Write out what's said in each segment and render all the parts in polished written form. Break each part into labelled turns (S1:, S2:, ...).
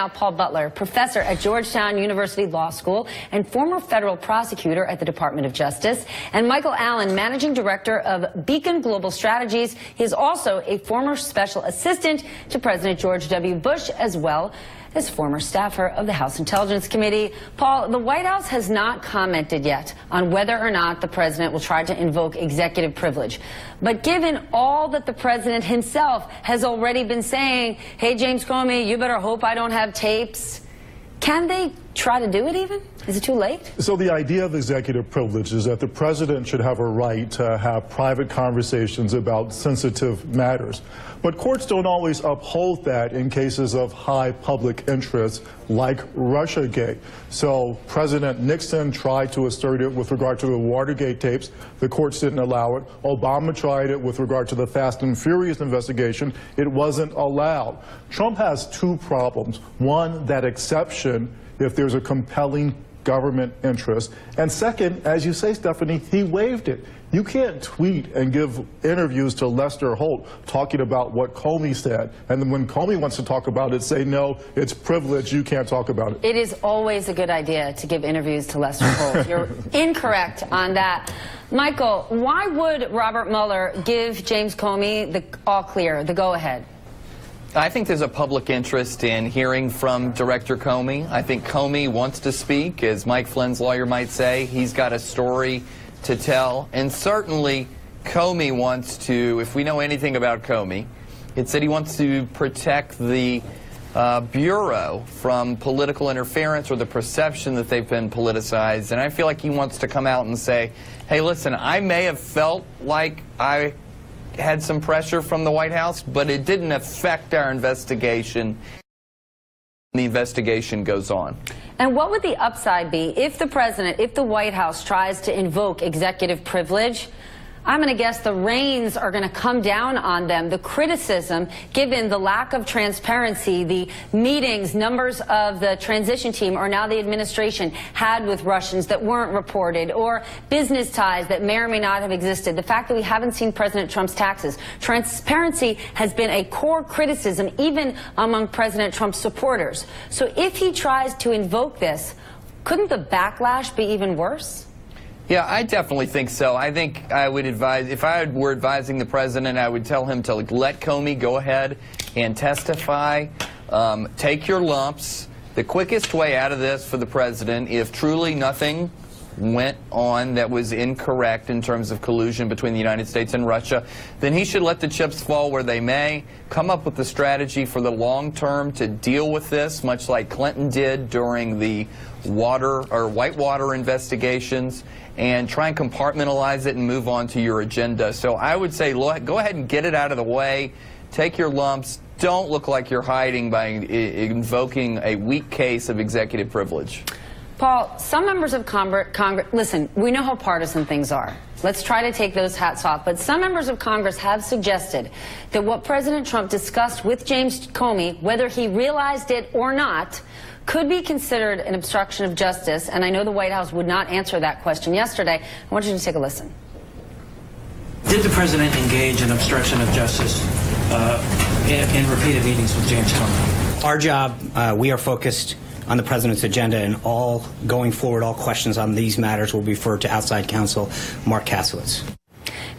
S1: Now, Paul Butler, professor at Georgetown University Law School and former federal prosecutor at the Department of Justice, and Michael Allen, managing director of Beacon Global Strategies. He is also a former special assistant to President George W. Bush, as well as former staffer of the House Intelligence Committee. Paul, the White House has not commented yet on whether or not the president will try to invoke executive privilege. But given all that the president himself has already been saying, hey, James Comey, you better hope I don't have tapes, can they try to do it even? Is it too late?
S2: So the idea of executive privilege is that the president should have a right to have private conversations about sensitive matters. But courts don't always uphold that in cases of high public interest like Russiagate. So President Nixon tried to assert it with regard to the Watergate tapes. The courts didn't allow it. Obama tried it with regard to the Fast and Furious investigation. It wasn't allowed. Trump has two problems. One, that exception if there's a compelling government interest. And second, as you say, Stephanie, he waived it. You can't tweet and give interviews to Lester Holt talking about what Comey said. And then when Comey wants to talk about it, say, no, it's privilege, you can't talk about it.
S1: It is always a good idea to give interviews to Lester Holt. You're incorrect on that. Michael, why would Robert Mueller give James Comey the all clear, the go-ahead?
S3: I think there's a public interest in hearing from Director Comey. I think Comey wants to speak, as Mike Flynn's lawyer might say. He's got a story to tell. And certainly Comey wants to, if we know anything about Comey, it's that he wants to protect the Bureau from political interference or the perception that they've been politicized. And I feel like he wants to come out and say, hey, listen, I may have felt like I had some pressure from the White House, but it didn't affect our investigation. The investigation goes on.
S1: And what would the upside be if the president, if the White House tries to invoke executive privilege? I'm going to guess the reins are going to come down on them. The criticism, given the lack of transparency, the meetings, numbers of the transition team or now the administration had with Russians that weren't reported, or business ties that may or may not have existed. The fact that we haven't seen President Trump's taxes. Transparency has been a core criticism even among President Trump's supporters. So if he tries to invoke this, couldn't the backlash be even worse?
S3: Yeah, I definitely think so. I think I would advise, if I were advising the president, I would tell him to let Comey go ahead and testify. Take your lumps. The quickest way out of this for the president, if truly nothing went on that was incorrect in terms of collusion between the United States and Russia, then he should let the chips fall where they may, come up with a strategy for the long term to deal with this, much like Clinton did during the Whitewater investigations, and try and compartmentalize it and move on to your agenda. So I would say go ahead and get it out of the way, take your lumps, don't look like you're hiding by invoking a weak case of executive privilege.
S1: Paul, some members of Congress, listen, we know how partisan things are. Let's try to take those hats off. But some members of Congress have suggested that what President Trump discussed with James Comey, whether he realized it or not, could be considered an obstruction of justice. And I know the White House would not answer that question yesterday. I want you to take a listen.
S4: Did the president engage in obstruction of justice in repeated meetings with James Comey?
S5: Our job, we are focused on the president's agenda, and all going forward, all questions on these matters will be referred to outside counsel Mark Kasowitz.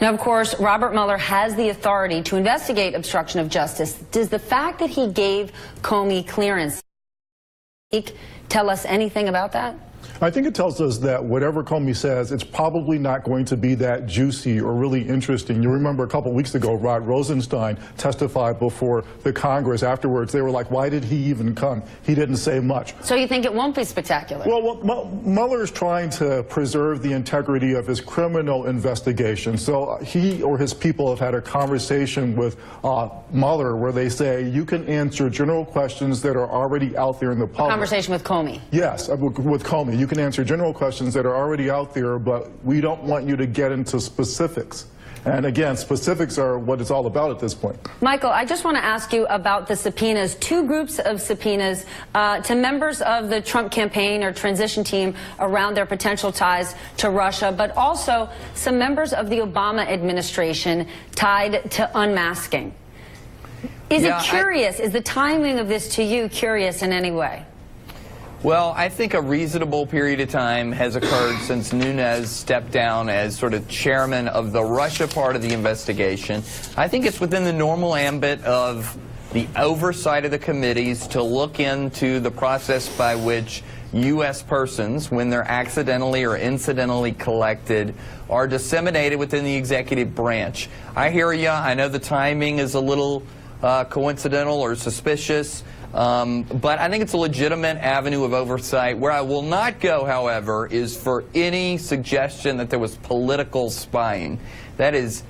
S1: Now, of course, Robert Mueller has the authority to investigate obstruction of justice. Does the fact that he gave Comey clearance tell us anything about that?
S2: I think it tells us that whatever Comey says, it's probably not going to be that juicy or really interesting. You remember a couple weeks ago, Rod Rosenstein testified before the Congress. Afterwards, they were like, why did he even come? He didn't say much.
S1: So you think it won't be spectacular?
S2: Well, Mueller's trying to preserve the integrity of his criminal investigation. So he or his people have had a conversation with Mueller where they say, you can answer general questions that are already out there in the public.
S1: A conversation with Comey?
S2: Yes, with Comey. You can answer general questions that are already out there, but we don't want you to get into specifics. And again, specifics are what it's all about at this point.
S1: Michael, I just want to ask you about the subpoenas, two groups of subpoenas to members of the Trump campaign or transition team around their potential ties to Russia, but also some members of the Obama administration tied to unmasking. Is it curious? Is the timing of this to you curious in any way?
S3: Well, I think a reasonable period of time has occurred since Nunes stepped down as sort of chairman of the Russia part of the investigation. I think it's within the normal ambit of the oversight of the committees to look into the process by which U.S. persons, when they're accidentally or incidentally collected, are disseminated within the executive branch. I hear you. I know the timing is a little coincidental or suspicious. But I think it's a legitimate avenue of oversight. Where I will not go, however, is for any suggestion that there was political spying. That is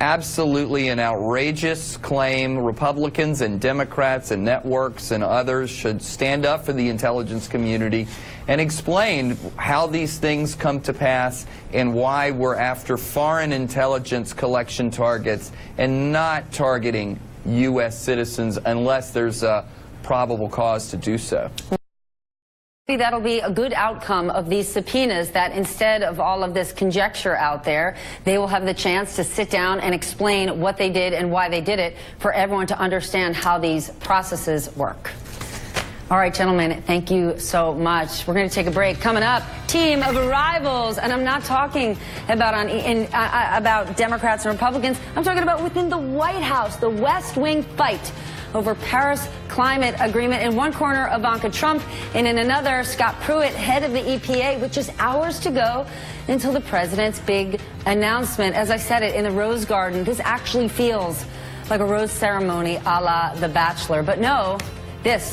S3: absolutely an outrageous claim. Republicans and Democrats and networks and others should stand up for the intelligence community and explain how these things come to pass and why we're after foreign intelligence collection targets and not targeting U.S. citizens unless there's a probable cause to do so.
S1: That'll be a good outcome of these subpoenas, that instead of all of this conjecture out there, they will have the chance to sit down and explain what they did and why they did it for everyone to understand how these processes work. All right, gentlemen, thank you so much. We're going to take a break. Coming up, team of rivals, and I'm not talking about Democrats and Republicans. I'm talking about within the White House, the West Wing fight over Paris climate agreement. In one corner, Ivanka Trump, and in another, Scott Pruitt, head of the EPA, with just hours to go until the president's big announcement. As I said it in the Rose Garden, this actually feels like a rose ceremony a la The Bachelor. But no, this